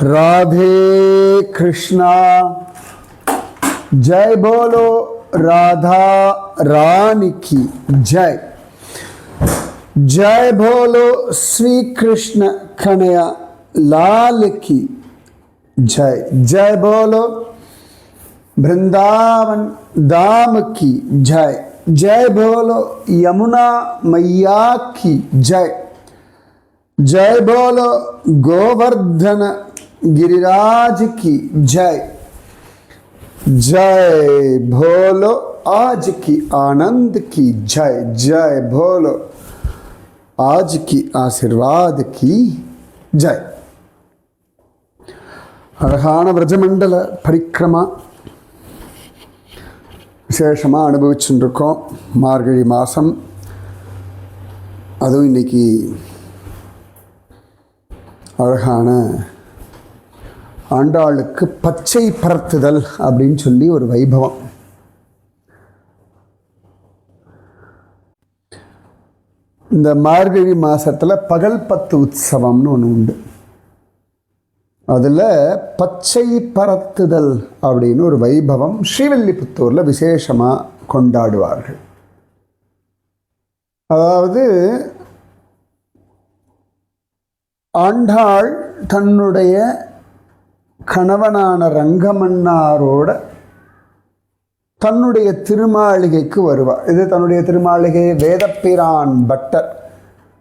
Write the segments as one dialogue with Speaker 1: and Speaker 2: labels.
Speaker 1: राधे कृष्णा। जय बोलो राधा रानी की जय। जय बोलो श्री कृष्ण कन्हैया लाल की जय। जय बोलो वृंदावन धाम की जय। जय बोलो यमुना मैया की जय। जय बोलो गोवर्धन गिरिराज की जय। जय बोलो आज की आनंद की जय। जय बोलो आज की आशीर्वाद की जय। அழகான விரஜமண்டல பரிக்கிரமா விசேஷமாக அனுபவிச்சுருக்கோம். மார்கழி மாதம், அதுவும் இன்றைக்கி அழகான ஆண்டாளுக்கு பச்சை பரத்துதல் அப்படின்னு சொல்லி ஒரு வைபவம். இந்த மார்கழி மாதத்தில் பகல் பத்து உற்சவம்னு ஒன்று உண்டு. அதில் பச்சை பரத்துதல் அப்படின்னு ஒரு வைபவம் ஸ்ரீவில்லிபுத்தூரில் விசேஷமாக கொண்டாடுவார்கள். அதாவது ஆண்டாள் தன்னுடைய கணவனான ரங்கமன்னாரோட தன்னுடைய திருமாளிகைக்கு வருவார். இது தன்னுடைய திருமாளிகை வேதப்பிரான் பட்டர்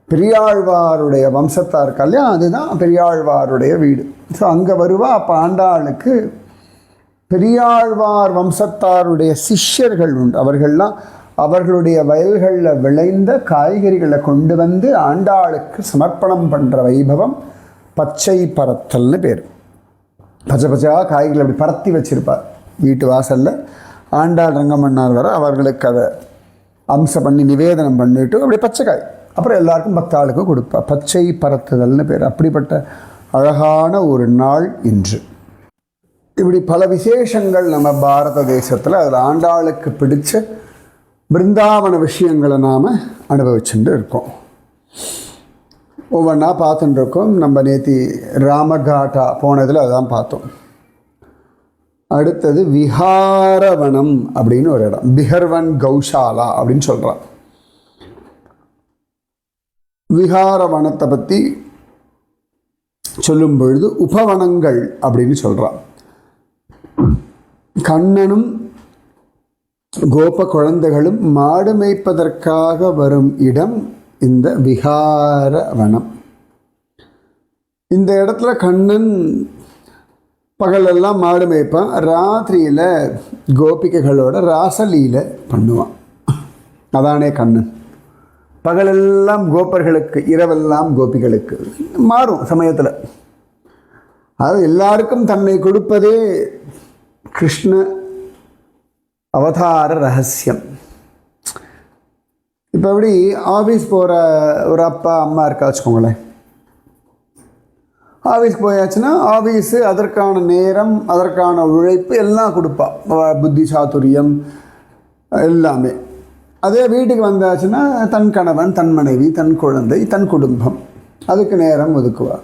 Speaker 1: பெரியாழ்வாருடைய வம்சத்தார் இருக்கா இல்லையா, அதுதான் பெரியாழ்வாருடைய வீடு. ஸோ அங்கே வருவா. அப்போ ஆண்டாளுக்கு பெரியாழ்வார் வம்சத்தாருடைய சிஷ்யர்கள் உண்டு. அவர்கள்லாம் அவர்களுடைய வயல்களில் விளைந்த காய்கறிகளை கொண்டு வந்து ஆண்டாளுக்கு சமர்ப்பணம் பண்ணுற வைபவம் பச்சை பரத்தல்னு பேர். பச்சை பச்சையாக காய்கறி அப்படி பரத்தி வச்சுருப்பார் வீட்டு வாசலில். ஆண்டாள் ரங்கமன்னார் வர அவர்களுக்கு அதை அம்சம் பண்ணி நிவேதனம் பண்ணிவிட்டு அப்படி பச்சை காய் அப்புறம் எல்லாருக்கும் பக்தாளுக்கும் கொடுப்பா. பச்சை பரத்துதல்னு பேர். அப்படிப்பட்ட அழகான ஒரு நாள் இன்று. இப்படி பல விசேஷங்கள் நம்ம பாரத தேசத்தில் அதில் ஆண்டாளுக்கு பிடிச்ச பிருந்தாவன விஷயங்களை நாம் அனுபவிச்சுட்டு இருக்கோம். ஒவ்வொன்றா பார்த்துட்டு இருக்கோம். நம்ம நேற்று ராமகாட்டா போனதில் அதுதான் பார்த்தோம். அடுத்தது விஹாரவனம் அப்படின்னு ஒரு இடம், பிஹர்வன் கௌஷாலா அப்படின்னு சொல்கிறான். விஹாரவனத்தை பற்றி சொல்லும் பொழுது உபவனங்கள் அப்படின்னு சொல்கிறான். கண்ணனும் கோப குழந்தைகளும் மாடு மேய்ப்பதற்காக வரும் இடம் இந்த விஹாரவனம். இந்த இடத்துல கண்ணன் பகலெல்லாம் மாடு மேய்ப்பான், ராத்திரியில் கோபிகைகளோட ராசலீலை பண்ணுவான். அதானே கண்ணன். பகலெல்லாம் கோபர்களுக்கு, இரவெல்லாம் கோபிகளுக்கு மாறும் சமயத்தில். அதாவது எல்லாருக்கும் தன்னை கொடுப்பதே கிருஷ்ண அவதார ரகசியம். இப்போ எப்படி ஆஃபீஸ் போகிற ஒரு அப்பா அம்மா இருக்கா வச்சுக்கோங்களேன். ஆஃபீஸ்க்கு போயாச்சுன்னா ஆஃபீஸு அதற்கான நேரம், அதற்கான உழைப்பு எல்லாம் கொடுப்பா, புத்தி சாதுரியம் எல்லாமே. அதே வீட்டுக்கு வந்தாச்சுன்னா தன் கணவன், தன் மனைவி, தன் குழந்தை, தன் குடும்பம், அதுக்கு நேரம் ஒதுக்குவா.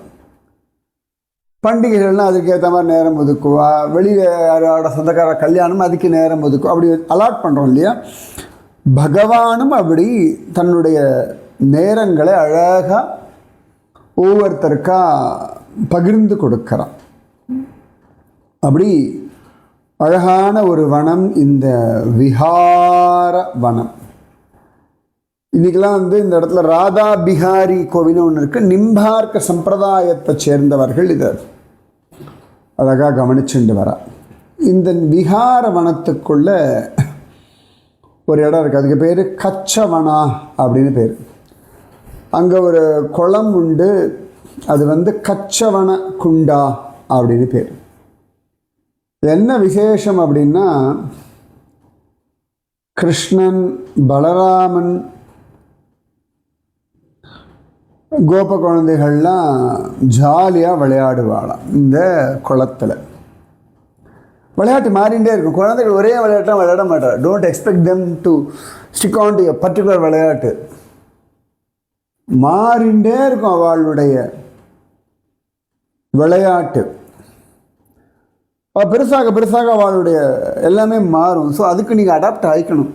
Speaker 1: பண்டிகைகள்லாம் அதுக்கேற்ற மாதிரி நேரம் ஒதுக்குவா. வெளியில் யாரோட சொந்தக்கார கல்யாணம் அதுக்கு நேரம் ஒதுக்குவா. அப்படி அலாட் பண்ணுறோம் இல்லையா. பகவானும் அப்படி தன்னுடைய நேரங்களை அழகாக ஒவ்வொருத்தருக்கா பகிர்ந்து கொடுக்குறான். அப்படி அழகான ஒரு வனம் இந்த விஹார வனம். இன்றைக்கெல்லாம் இந்த இடத்துல ராதா பிஹாரி கோவில்னு ஒன்று இருக்குது. நிம்பார்க்க சம்பிரதாயத்தை சேர்ந்தவர்கள் இதை அழகாக கவனிச்சுட்டு வரா. இந்த விஹார வனத்துக்குள்ள ஒரு இடம் இருக்குது. அதுக்கு பேர் கச்சவனா அப்படின்னு பேர். அங்கே ஒரு குளம் உண்டு. அது கச்சவன குண்டா அப்படின்னு பேர். என்ன விசேஷம் அப்படின்னா, கிருஷ்ணன், பலராமன், கோப குழந்தைகள்லாம் ஜாலியாக விளையாடுவாளாம் இந்த குளத்தில். விளையாட்டு மாறிண்டே இருக்கும். குழந்தைகள் ஒரே விளையாட்டாக விளையாட மாட்டார். Don't expect them to stick on to a particular விளையாட்டு. மாறிண்டே இருக்கும் அவளுடைய விளையாட்டு. பெருசாக பெருசாக அவளுடைய எல்லாமே மாறும். ஸோ அதுக்கு நீங்கள் அடாப்ட் ஆகிக்கணும்.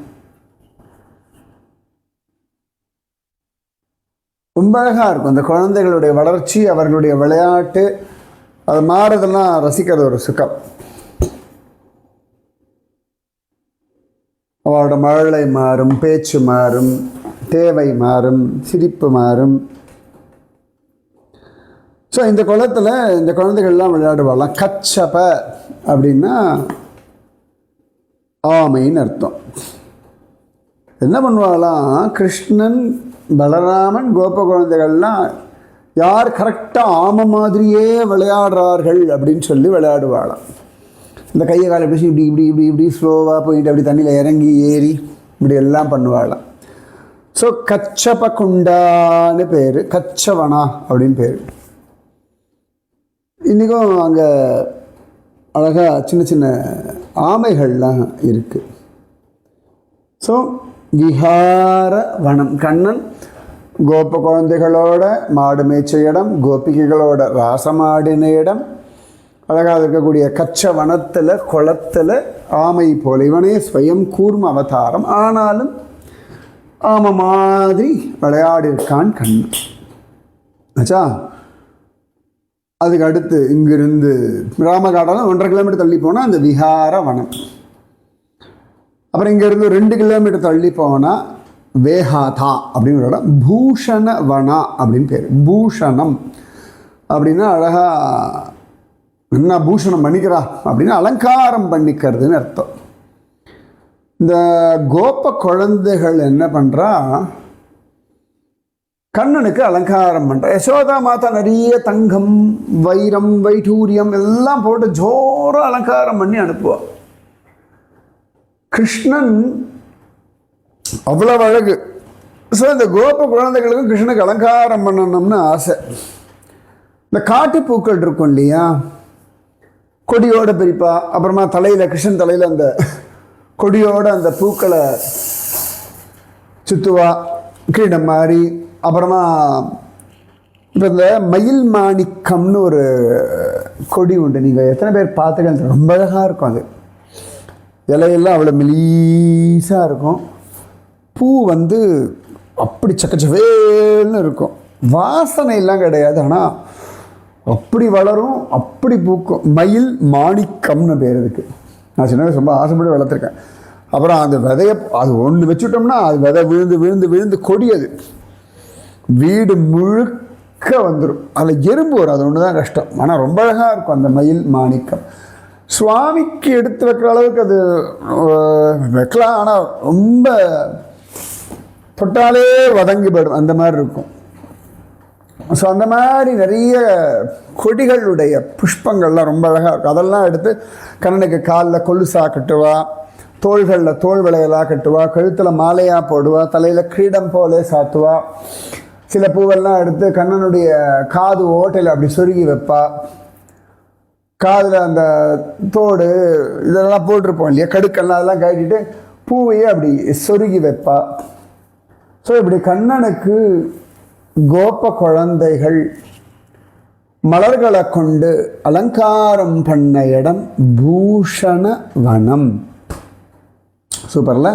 Speaker 1: ரொம்ப அழகாக இருக்கும் அந்த குழந்தைகளுடைய வளர்ச்சி, அவர்களுடைய விளையாட்டு, அது மாறுறதெல்லாம் ரசிக்கிறது ஒரு சுகம். அவளோட மழலை மாறும், பேச்சு மாறும், தேவை மாறும், சிரிப்பு மாறும். ஸோ இந்த குளத்தில் இந்த குழந்தைகள்லாம் விளையாடுவாளாம். கச்சப அப்படின்னா ஆமைன்னு அர்த்தம். என்ன பண்ணுவாளாம், கிருஷ்ணன், பலராமன், கோப குழந்தைகள்லாம் யார் கரெக்டாக ஆமை மாதிரியே விளையாடுறார்கள் அப்படின்னு சொல்லி விளையாடுவாளாம். இந்த கையை காலை எப்படி இப்படி இப்படி இப்படி இப்படி ஸ்லோவாக போயிட்டு அப்படி தண்ணியில் இறங்கி ஏறி இப்படி எல்லாம் பண்ணுவாளாம். ஸோ கச்சப குண்டான்னு பேர், கச்சவனா அப்படின்னு பேர். இன்றைக்கும் அங்கே அழகாக சின்ன சின்ன ஆமைகள்லாம் இருக்குது. ஸோ விஹார வனம். கண்ணன் கோப குழந்தைகளோட மாடு மேய்ச்ச இடம், கோபிகைகளோட ராசமாடின இடம், அழகாக இருக்கக்கூடிய கச்ச வனத்தில் குளத்தில் ஆமை போல. இவனே ஸ்வயம் கூர்ம அவதாரம், ஆனாலும் ஆமை மாதிரி விளையாடி இருக்கான் கண்ணன். ஆச்சா. அதுக்கு அடுத்து இங்கிருந்து ராமகாடாலும் 1.5 கிலோமீட்டர் தள்ளி போனால் அந்த விஹார வனம். அப்புறம் இங்கேருந்து 2 கிலோமீட்டர் தள்ளி போனால் வேஹாதா அப்படின்னு ஒரு இடம். பூஷண வனா அப்படின்னு பேர். பூஷணம் அப்படின்னா அழகாக என்ன பூஷணம் பண்ணிக்கிறா அப்படின்னு அலங்காரம் பண்ணிக்கிறதுன்னு அர்த்தம். இந்த கோப குழந்தைகள் என்ன பண்ணுறா, கண்ணனுக்கு அலங்காரம் பண்ணுறா. யசோதா மாதா நிறைய தங்கம், வைரம், வைடூரியம் எல்லாம் போட்டு ஜோராக அலங்காரம் பண்ணி அனுப்புவாள். கிருஷ்ணன் அவ்வளவு அழகு. ஸோ இந்த கோப குழந்தைகளுக்கும் கிருஷ்ணனுக்கு அலங்காரம் பண்ணணும்னு ஆசை. இந்த காட்டுப்பூக்கள் இருக்கும் இல்லையா, கொடியோட பிரிப்பா. அப்புறமா தலையில், கிருஷ்ணன் தலையில் அந்த கொடியோட அந்த பூக்களை சுற்றுவா, கிரீடம் மாதிரி. அப்புறமா இப்போ இந்த மயில் மாணிக்கம்னு ஒரு கொடி உண்டு. நீங்கள் எத்தனை பேர் பார்த்துக்க, ரொம்ப அழகாக இருக்கும். அது இலையெல்லாம் அவ்வளோ மெலீஸாக இருக்கும். பூ வந்து அப்படி சக்கச்சவேல்னு இருக்கும். வாசனையெல்லாம் கிடையாது, ஆனால் அப்படி வளரும், அப்படி பூக்கும். மயில் மாணிக்கம்னு பேர் இருக்குது. நான் சின்ன வயசு ரொம்ப ஆசைப்பட்டு வளர்த்துருக்கேன். அப்புறம் அந்த விதையை அது ஒன்று வச்சுட்டோம்னா அது விதை விழுந்து விழுந்து விழுந்து கொடி அது வீடு முழுக்க வந்துடும். அதில் எறும்பு வரும், அது ஒன்று தான் கஷ்டம். ஆனால் ரொம்ப அழகாக இருக்கும் அந்த மயில் மாணிக்கம். சுவாமிக்கு எடுத்து வைக்கிற அளவுக்கு அது வைக்கலாம், ஆனால் ரொம்ப தொட்டாலே வதங்கி போயிடும், அந்த மாதிரி இருக்கும். ஸோ அந்த மாதிரி நிறைய கொடிகளுடைய புஷ்பங்கள்லாம் ரொம்ப அழகாக இருக்கும். அதெல்லாம் எடுத்து கண்ணனுக்கு காலில் கொலுசா கட்டுவா, தோள்களில் தோல் விளையலாக கட்டுவா, கழுத்தில் மாலையாக போடுவா, தலையில் கிரீடம் போல சாத்துவா. சில பூவெல்லாம் எடுத்து கண்ணனுடைய காது ஓட்டையில் அப்படி சொருகி வைப்பா. காதில் அந்த தோடு இதெல்லாம் போட்டிருப்போம் இல்லையா, கடுக்கெல்லாம் அதெல்லாம் கட்டிட்டு பூவையே அப்படி சொருகி வைப்பா. ஸோ இப்படி கண்ணனுக்கு கோப குழந்தைகள் மலர்களை கொண்டு அலங்காரம் பண்ண இடம் பூஷண வனம். சூப்பர்ல,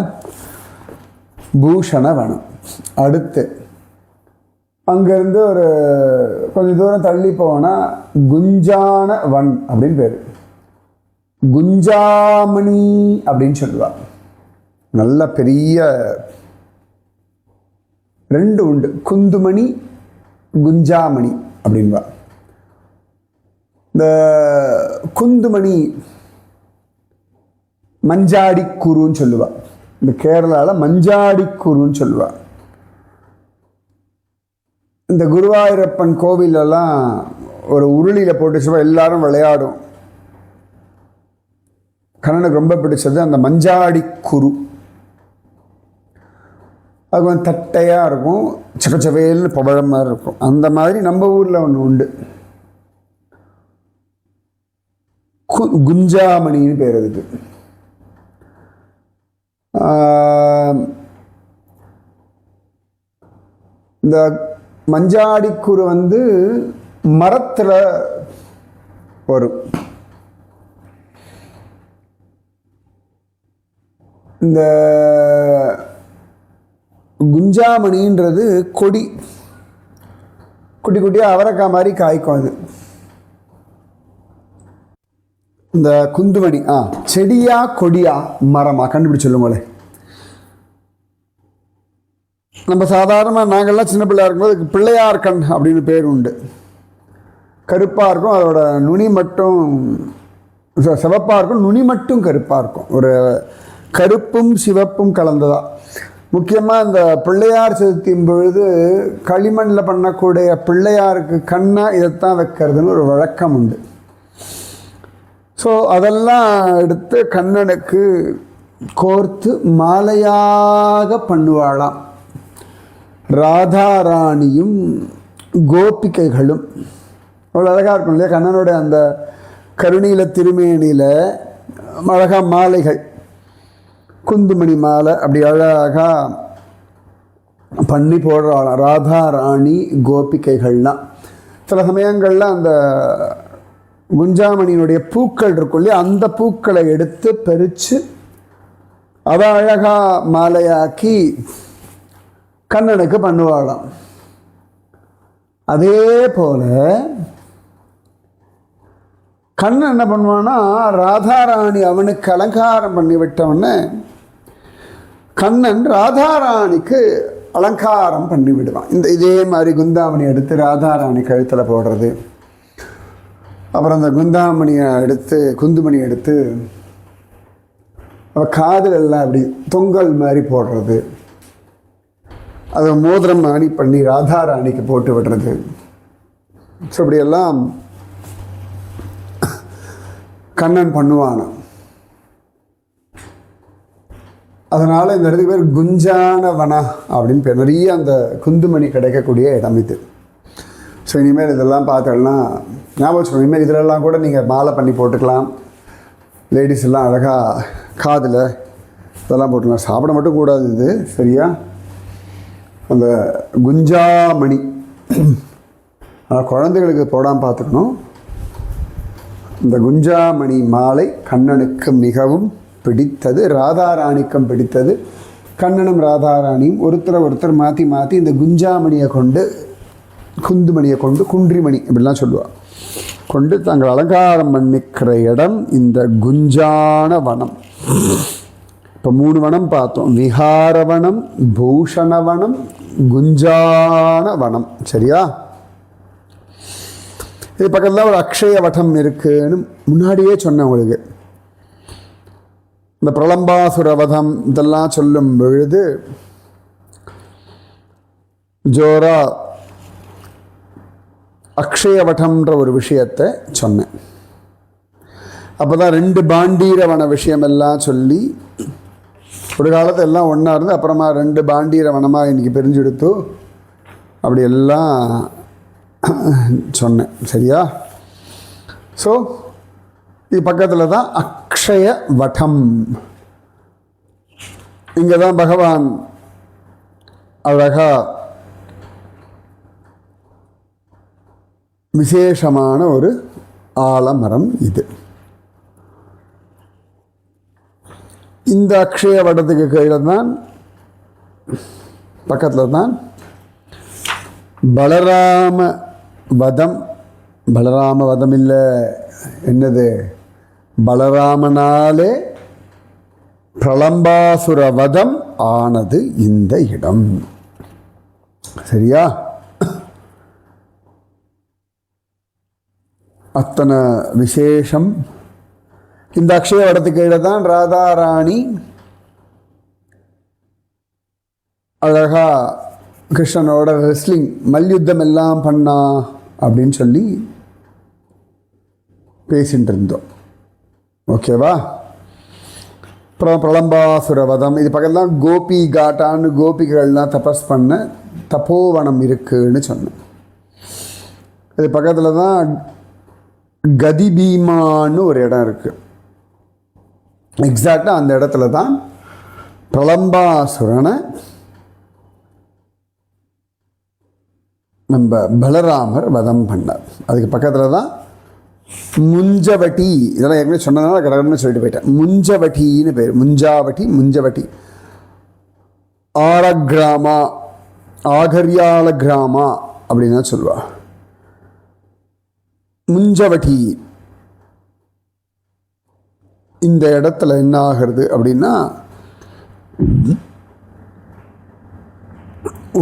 Speaker 1: பூஷண வனம். அடுத்து அங்கேருந்து ஒரு கொஞ்சம் தூரம் தள்ளி போனால் குஞ்சான வன் அப்படின்னு பேர். குஞ்சாமணி அப்படின்னு சொல்லுவாள். நல்ல பெரிய 2 உண்டு, குந்துமணி, குஞ்சாமணி அப்படின்பா. இந்த குந்துமணி மஞ்சாடி குருன்னு சொல்லுவாள். இந்த கேரளாவில் மஞ்சாடி குருன்னு சொல்லுவாள். இந்த குருவாயூரப்பன் கோவிலெல்லாம் ஒரு உருளியில் போட்டு எல்லாரும் விளையாடும். கண்ணனுக்கு ரொம்ப பிடிச்சது அந்த மஞ்சாடி குரு. அது கொஞ்சம் தட்டையாக இருக்கும், சக்கச்சவையல்னு பவழம் மாதிரி இருக்கும். அந்த மாதிரி நம்ம ஊரில் ஒன்று உண்டு, குஞ்சாமணின்னு பேர் அதுக்கு. இந்த மஞ்சாடிக்குரு வந்து மரத்தில் வரும். இந்த குஞ்சாமணின்றது கொடி, குட்டி குட்டியாக அவரைக்காய் மாதிரி காய்க்கும். அது இந்த குந்துமணி செடியா கொடியா மரமா கண்டுபிடிச்சு சொல்லுங்களே. நம்ம சாதாரணமாக நாங்கள்லாம் சின்ன பிள்ளையா இருக்கும்போது பிள்ளையார் கண் அப்படின்னு பேர் உண்டு. கருப்பாக இருக்கும், அதோட நுனி மட்டும் சிவப்பாக இருக்கும், நுனி மட்டும் கருப்பாக இருக்கும். ஒரு கருப்பும் சிவப்பும் கலந்ததா. முக்கியமாக இந்த பிள்ளையார் சதுர்த்தியும் பொழுது களிமண்ணில் பண்ணக்கூடிய பிள்ளையாருக்கு கண்ணாக இதைத்தான் வைக்கிறதுன்னு ஒரு வழக்கம் உண்டு. ஸோ அதெல்லாம் எடுத்து கண்ணனுக்கு கோர்த்து மாலையாக பண்ணுவாளாம். ராதாராணியும் கோபிகைகளும் அவ்வளோ அழகாக இருக்கும் இல்லையா? கண்ணனோட அந்த கருணீல திருமேனியில் அழகாக மாலைகள், குந்துமணி மாலை அப்படி அழகாக பண்ணி போடுறாளாம் ராதாராணி கோபிகைகள்லாம். சில சமயங்களில் அந்த குஞ்சாமணியினுடைய பூக்கள் இருக்கும் இல்லையா, அந்த பூக்களை எடுத்து பறித்து அதை அழகாக மாலையாக்கி கண்ணனுக்கு பண்ணுவாளாம். அதே போல் கண்ணன் என்ன பண்ணுவான்னா, ராதாராணி அவனுக்கு அலங்காரம் பண்ணி விட்டவொடனே கண்ணன் ராதாராணிக்கு அலங்காரம் பண்ணி விடுவான். இதே மாதிரி குந்தாமணி எடுத்து ராதாராணி கழுத்தில் போடுறது, அப்புறம் அந்த குந்தாமணியை எடுத்து குந்துமணி எடுத்து அவள் காதில் எல்லாம் அப்படி தொங்கல் மாதிரி போடுறது, அதை மோதிரம் மாதிரி பண்ணி ராதாராணிக்கு போட்டு விடுறது. ஸோ இப்படியெல்லாம் கண்ணன் பண்ணுவான். அதனால் இந்த இடத்துக்கு பேர் குஞ்சான வன அப்படின்னு பேர். நிறைய அந்த குந்துமணி கிடைக்கக்கூடிய இடம் இது. ஸோ இனிமேல் இதெல்லாம் பார்த்தோம்னா ஞாபகம் சொல்லுங்கள். இனிமேல் இதிலெல்லாம் கூட நீங்கள் மாலை பண்ணி போட்டுக்கலாம். லேடிஸ் எல்லாம் அழகாக காதில் இதெல்லாம் போட்டுக்கலாம். சாப்பிட மட்டும் கூடாது இது, சரியா? அந்த குஞ்சாமணி குழந்தைகளுக்கு போடாமல் பார்த்துக்கணும். இந்த குஞ்சாமணி மாலை கண்ணனுக்கு மிகவும் பிடித்தது, ராதாராணிக்கும் பிடித்தது. கண்ணனும் ராதாராணியும் ஒருத்தர் மாற்றி மாற்றி இந்த குஞ்சாமணியை கொண்டு, குந்துமணியை கொண்டு, குன்றிமணி இப்படிலாம் சொல்லுவாள், கொண்டு தாங்கள் அலங்காரம் பண்ணிக்கிற இடம் இந்த குஞ்சான வனம். இப்போ 3 வனம் பார்த்தோம். விஹாரவனம், பூஷணவனம், குஞ்சான வனம். சரியா? இது பக்கத்தில் ஒரு அக்ஷய வட்டம் இருக்குன்னு முன்னாடியே சொன்னேன் உங்களுக்கு. இந்த பிரலம்பாசுர வதம் இதெல்லாம் சொல்லும் பொழுது ஜோரா அக்ஷயவட்டம்ன்ற ஒரு விஷயத்தை சொன்னேன். அப்போ தான் 2 பாண்டீரவன விஷயமெல்லாம் சொல்லி ஒரு காலத்தை எல்லாம் ஒன்றா இருந்து அப்புறமா 2 பாண்டீரவனமாக இன்றைக்கி பிரிஞ்செடுத்து அப்படி எல்லாம் சொன்னேன். சரியா? ஸோ இது பக்கத்தில் தான் அக்ஷய வட்டம். இங்கே தான் பகவான் அழகாக விசேஷமான ஒரு ஆலமரம் இது. இந்த அக்ஷய வட்டத்துக்கு கீழே தான் பக்கத்தில் தான் பலராம வதம். பலராம வதம் இல்லை, என்னது, பலராமனாலே பிரலம்பாசுர வதம் ஆனது இந்த இடம். சரியா? அத்தனை விசேஷம். இந்த அக்ஷய வடத்துக்கு கீழே தான் ராதாராணி அழகா கிருஷ்ணனோட ரெஸ்லிங் மல்யுத்தம் எல்லாம் பண்ணா அப்படின்னு சொல்லி பேசிட்டு இருந்தோம். ஓகேவா? அப்புறம் பிரலம்பாசுர வதம். இது பக்கத்தில் தான் கோபி காட்டான்னு கோபிகள்லாம் தபஸ் பண்ண தப்போவனம் இருக்குன்னு சொன்னேன். இது பக்கத்தில் தான் கதிபீமான்னு ஒரு இடம் இருக்குது. எக்ஸாக்டாக அந்த இடத்துல தான் பிரலம்பாசுரனை நம்ம பலராமர் வதம் பண்ணார். அதுக்கு பக்கத்தில் தான் முஞ்சவட்டி, இதெல்லாம் ஏற்கனவே சொன்னதுனால கடகடன்னு சொல்லிட்டு போயிட்டேன். முஞ்சவட்டின்னு பேர். முஞ்சவட்டி. ஆரகிராமா, ஆகர்யால கிராமா அப்படின்னு தான் சொல்லுவா. முஞ்சவட்டி இந்த இடத்துல என்ன ஆகிறது அப்படின்னா,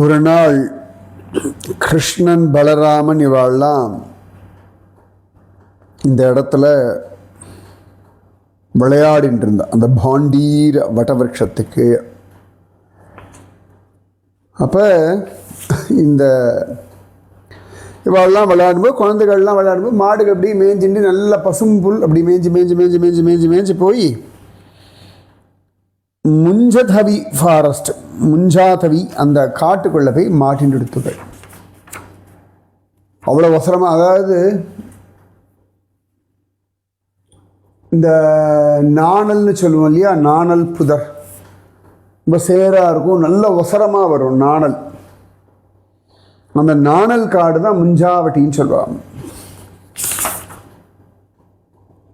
Speaker 1: ஒரு நாள் கிருஷ்ணன் பலராமன் இவாள்லாம் இந்த இடத்துல விளையாடிட்டு இருந்தா, அந்த பாண்டீர் வட்டவிருஷத்துக்கு. அப்போ இந்த இவாள்லாம் விளையாடும்போது, குழந்தைகள்லாம் விளையாடும்போது, மாடுகள் அப்படி மேய்ஞ்சிட்டு நல்ல பசும்புல் அப்படி மேய்ஞ்சி போய் முஞ்சதவி ஃபாரஸ்ட், முஞ்சாதவி அந்த காட்டுக்குள்ளே போய் மாட்டின்னு எடுத்துகள். அவ்வளோ அவசரமாக, அதாவது இந்த நாணல்னு சொல்லுவோம் இல்லையா, நாணல் புதர் ரொம்ப சேராக இருக்கும், நல்ல ஒசரமாக வரும் நாணல். அந்த நாணல் காடு தான் முஞ்சாவட்டின்னு சொல்லுவாங்க.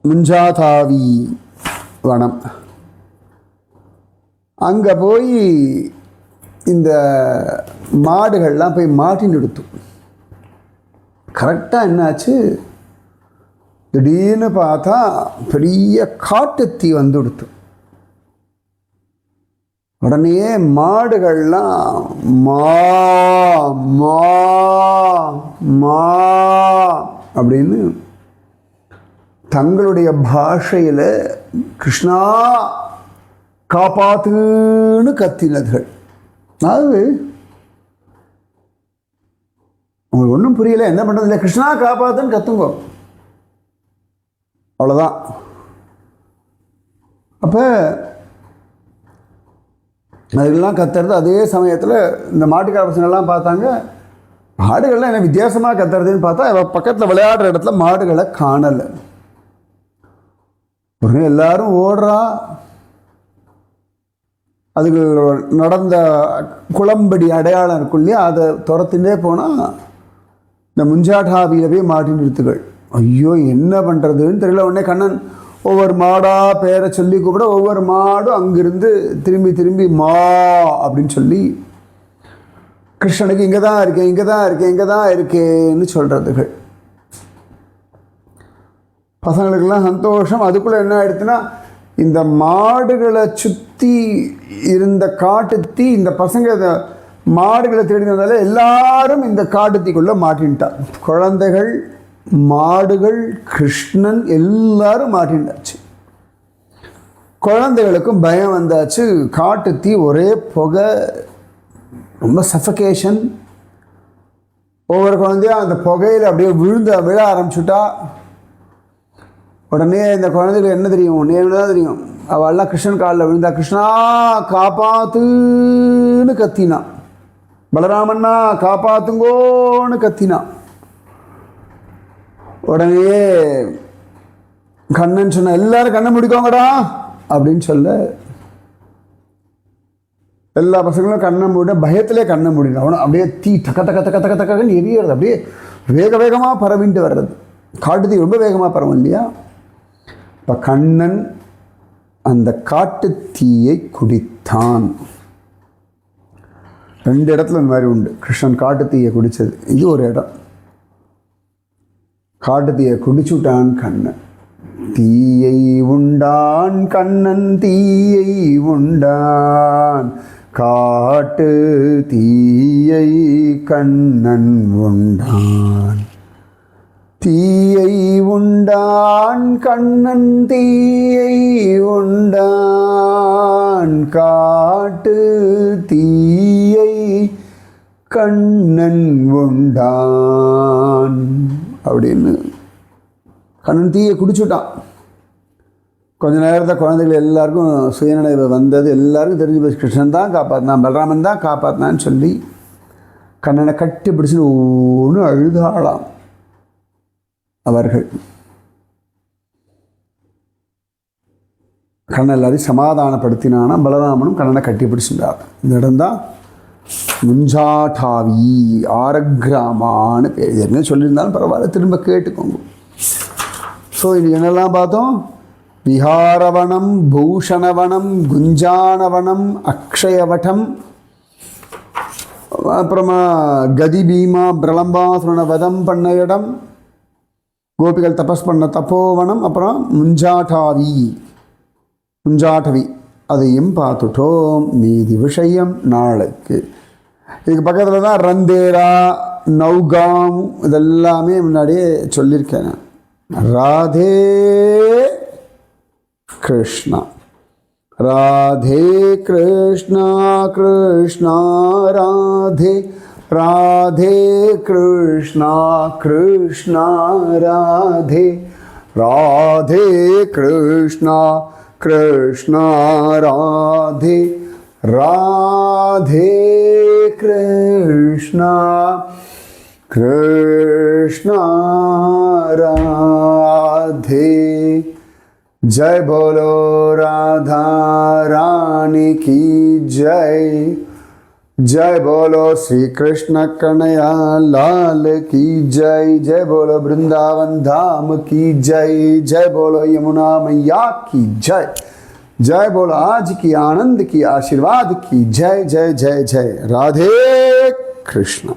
Speaker 1: முஞ்சாதாவி வனம். அங்கே போய் இந்த மாடுகள்லாம் போய் மாட்டின்னு எடுத்தோம். கரெக்டாக என்னாச்சு, திடீர்னு பார்த்தா பெரிய காட்டுத்தீ வந்து கொடுத்து. உடனே மாடுகள்லாம் மா மா மா அப்படின்னு தங்களுடைய பாஷையில் கிருஷ்ணா காப்பாத்துன்னு கத்தினதுகள். அதாவது உங்களுக்கு ஒன்றும் புரியல, என்ன பண்ணுறது இல்லை, கிருஷ்ணா காப்பாத்துன்னு கத்துங்க, அவ்வளோதான். அப்போ அதெல்லாம் கத்துறது. அதே சமயத்தில் இந்த மாட்டுக்கார பசங்கள்லாம் பார்த்தாங்க, மாடுகள்லாம் என்ன வித்தியாசமாக கத்துறதுன்னு பார்த்தா பக்கத்தில் விளையாடுற இடத்துல மாடுகளை காணலை. உடனே எல்லாரும் ஓடுறா. அதுக்கு நடந்த குளம்படி அடையாளம் இருக்கும் இல்லையா, அதை துரத்துட்டே போனால் இந்த முஞ்சாட்டாவியில் போய் மாட்டின் நிறுத்துகள். ஐயோ என்ன பண்ணுறதுன்னு தெரியல. உடனே கண்ணன் ஒவ்வொரு மாடாக பேரை சொல்லி கூப்பிட ஒவ்வொரு மாடும் அங்கிருந்து திரும்பி மா அப்படின்னு சொல்லி கிருஷ்ணனுக்கு இங்கே தான் இருக்கேன்னு சொல்கிறதுகள். பசங்களுக்கெல்லாம் சந்தோஷம். அதுக்குள்ளே என்ன ஆயிடுச்சுன்னா, இந்த மாடுகளை சுற்றி இருந்த காட்டுத்தீ, இந்த பசங்க மாடுகளை தேடி வந்தாலே எல்லாரும் இந்த காட்டுத்தீக்குள்ளே மாட்டின்ட்டார். குழந்தைகள், மாடுகள், கிருஷ்ணன் எல்லாரும் மாட்டின்டாச்சு. குழந்தைகளுக்கும் பயம் வந்தாச்சு. காட்டுத்தீ ஒரே புகை, ரொம்ப சஃபகேஷன். ஒவ்வொரு குழந்தையும் அந்த புகையில் அப்படியே விழ ஆரம்பிச்சுட்டா. உடனே இந்த குழந்தைகளுக்கு என்ன தெரியும், நேர்ல தான் தெரியும். அவள்லாம் கிருஷ்ணன் காலில் விழுந்தா, கிருஷ்ணா காப்பாத்துன்னு கத்தினான், பலராமண்ணா காப்பாத்துங்கோன்னு கத்தினான். உடனே கண்ணன் சொன்ன, எல்லாரும் கண்ணை முடிக்கோங்கடா அப்படின்னு சொல்ல எல்லா பசங்களும் கண்ணை மூட, பயத்திலே கண்ணை மூடினா. அவனை அப்படியே தீ தக்கன்னு எரியறது, அப்படியே வேகமாக பரவிட்டு வர்றது. காட்டு தீ ரொம்ப வேகமாக பரவும் இல்லையா. இப்போ கண்ணன் அந்த காட்டு தீயை குடித்தான். 2 இடத்துல இந்த மாதிரி உண்டு. கிருஷ்ணன் காட்டு தீயை குடித்தது இது ஒரு இடம். காட்டு தீயை குடிச்சுட்டான் கண்ணன். தீயை உண்டான் கண்ணன், தீயை உண்டான், காட்டு தீயை கண்ணன் உண்டான். தீயை உண்டான் கண்ணன், தீயை உண்டான், காட்டு தீயை கண்ணன் உண்டான் அப்படின்னு கண்ணன் தீயை குடிச்சுட்டான். கொஞ்ச நேரத்தில் குழந்தைகள் எல்லாருக்கும் சுயநினைவு வந்தது. எல்லாருக்கும் தெரிஞ்சு போய் கிருஷ்ணன் தான் காப்பாற்றினான், பலராமன் தான் காப்பாற்றினான்னு சொல்லி கண்ணனை கட்டி பிடிச்சின்னு ஒன்று அழுதாளாம் அவர்கள். கண்ணன் எல்லாரையும் சமாதானப்படுத்தினானா. பலராமனும் கண்ணனை கட்டி பிடிச்சிருந்தார். இந்த இடம்தான் முஞ்சாட்டாவி, ஆரகிராமான்னு பேர். என்ன சொல்லியிருந்தாலும் பரவாயில்ல, திரும்ப கேட்டுக்கோங்க. ஸோ இது என்னெல்லாம் பார்த்தோம்? விஹாரவனம், பூஷணவனம், குஞ்சானவனம், அக்ஷயவட்டம், அப்புறமா கதி பீமா பிரலம்பாசுரனை வதம் பண்ண இடம், கோபிகள் தபஸ் பண்ண தப்போவனம், அப்புறம் முஞ்சாட்டவி அதையும் பார்த்துட்டோம். மீதி விஷயம் நாளைக்கு. இதுக்கு பக்கத்தில் தான் ரந்தேரா, நௌகாம் இதெல்லாமே முன்னாடியே சொல்லியிருக்கேன். ராதே கிருஷ்ணா, ராதே கிருஷ்ணா, கிருஷ்ணா ராதே, ராதே கிருஷ்ணா, கிருஷ்ணா ராதே, ராதே கிருஷ்ணா, கிருஷ்ணா ராதே, ராதே கிருஷ்ணா, கிருஷ்ணா ராதே. जय बोलो राधा रानी की जय, जय बोलो श्री कृष्ण कन्हैया लाल की जय, जय बोलो वृंदावन धाम की जय, जय बोलो यमुना मैया की जय, जय बोलो आज की आनंद की आशीर्वाद की जय, जय जय जय। राधे कृष्ण।